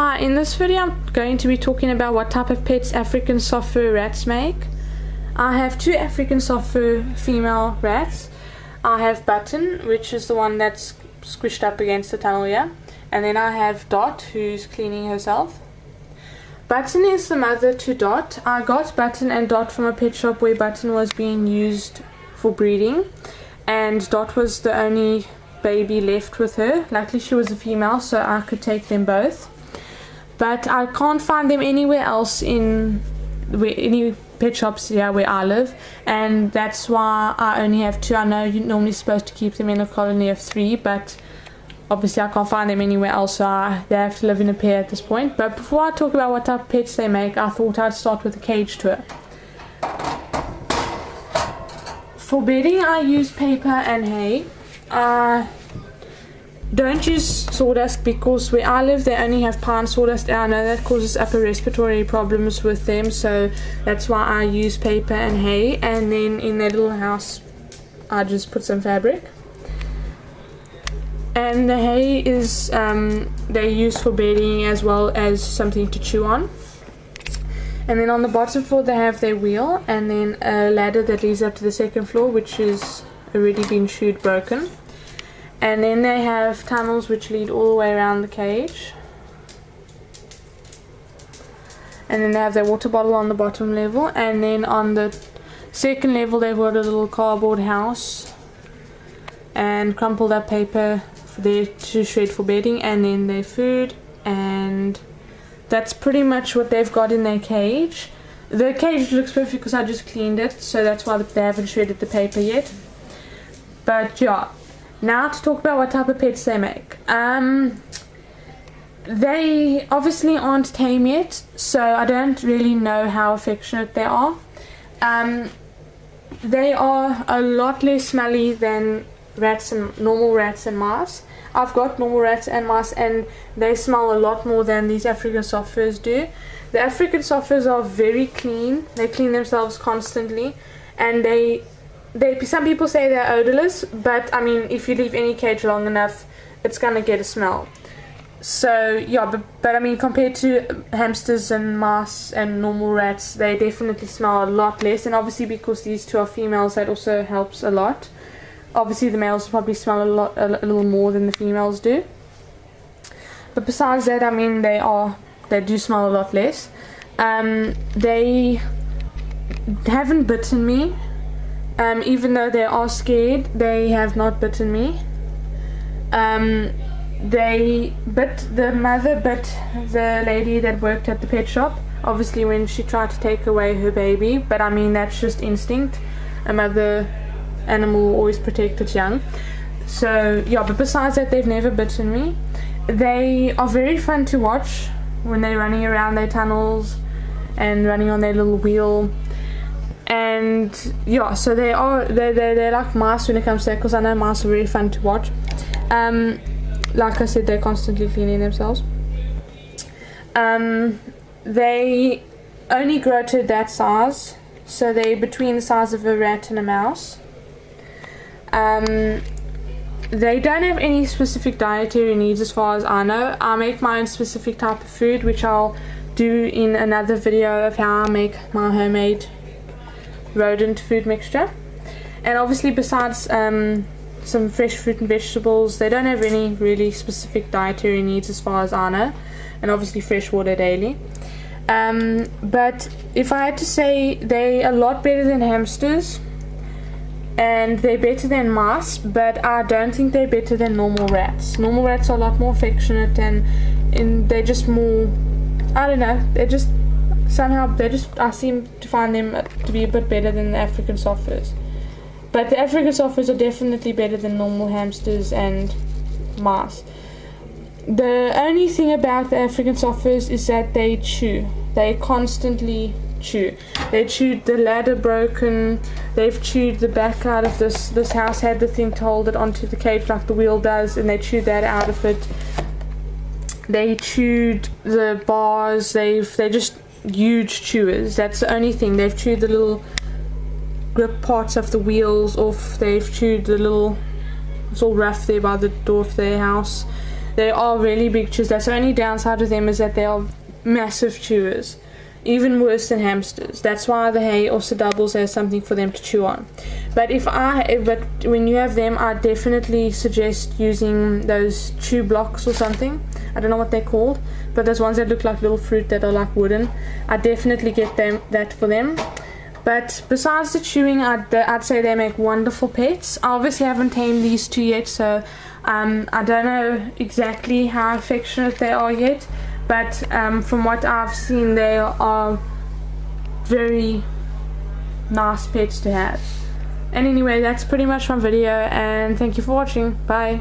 Hi, in this video I'm going to be talking about what type of pets African soft fur rats make. I have two African soft fur female rats. I have Button, which is the one that's squished up against the tunnel here, and then I have Dot, who's cleaning herself. Button is the mother to Dot. I got Button and Dot from a pet shop where Button was being used for breeding, and Dot was the only baby left with her. Luckily she was a female, so I could take them both. But I can't find them anywhere else in any pet shops here where I live, and that's why I only have two. I know you're normally supposed to keep them in a colony of 3, but obviously I can't find them anywhere else, so they have to live in a pair at this point. But before I talk about what type of pets they make, I thought I'd start with a cage tour. For bedding I use paper and hay. Don't use sawdust because where I live they only have pine sawdust, and I know that causes upper respiratory problems with them, so that's why I use paper and hay. And then in their little house I just put some fabric. And the hay is they use for bedding as well as something to chew on. And then on the bottom floor they have their wheel, and then a ladder that leads up to the second floor, which is already been chewed broken. And then they have tunnels which lead all the way around the cage. And then they have their water bottle on the bottom level, and then on the second level they've got a little cardboard house and crumpled up paper for there to shred for bedding, and then their food, and that's pretty much what they've got in their cage. The cage looks perfect because I just cleaned it, so that's why they haven't shredded the paper yet. But yeah. Now to talk about what type of pets they make. They obviously aren't tame yet, so I don't really know how affectionate they are. They are a lot less smelly than normal rats and mice. I've got normal rats and mice, and they smell a lot more than these African soft furs do. The African soft furs are very clean. They clean themselves constantly, and some people say they're odorless, but I mean, if you leave any cage long enough, it's gonna get a smell. So yeah, but I mean, compared to hamsters and mice and normal rats, they definitely smell a lot less. And obviously, because these two are females, that also helps a lot. Obviously, the males probably smell a little more than the females do. But besides that, I mean, they do smell a lot less. They haven't bitten me. Even though they are scared, they have not bitten me. The mother bit the lady that worked at the pet shop, obviously when she tried to take away her baby, but I mean, that's just instinct. A mother animal will always protect its young. So yeah, but besides that, they've never bitten me. They are very fun to watch when they're running around their tunnels and running on their little wheel. And yeah, so they're like mice when it comes to that, because I know mice are very fun to watch. Like I said, they're constantly cleaning themselves. They only grow to that size, so they're between the size of a rat and a mouse. They don't have any specific dietary needs as far as I know. I make my own specific type of food, which I'll do in another video of how I make my homemade rodent food mixture. And obviously, besides some fresh fruit and vegetables, they don't have any really specific dietary needs as far as I know, and obviously fresh water daily. But if I had to say, they're a lot better than hamsters, and they're better than mice, but I don't think they're better than normal rats. Normal rats are a lot more affectionate, and they're just more, I don't know, they're just somehow, I seem to find them to be a bit better than the African soft furs. But the African soft furs are definitely better than normal hamsters and mice. The only thing about the African soft furs is that they chew. They constantly chew. They chewed the ladder broken. They've chewed the back out of this house, had the thing to hold it onto the cage like the wheel does, and they chewed that out of it. They chewed the bars. They're just huge chewers. That's the only thing. They've chewed the little grip parts of the wheels off. They've chewed the little, it's all rough there by the door of their house. They are really big chews. That's the only downside with them, is that they are massive chewers, even worse than hamsters. That's why the hay also doubles as something for them to chew on. But when you have them, I definitely suggest using those chew blocks or something. I don't know what they're called, but those ones that look like little fruit that are like wooden. I definitely get that for them. But besides the chewing, I'd say they make wonderful pets. I obviously haven't tamed these two yet, so I don't know exactly how affectionate they are yet. But from what I've seen, they are very nice pets to have. And anyway, that's pretty much my video, and thank you for watching. Bye.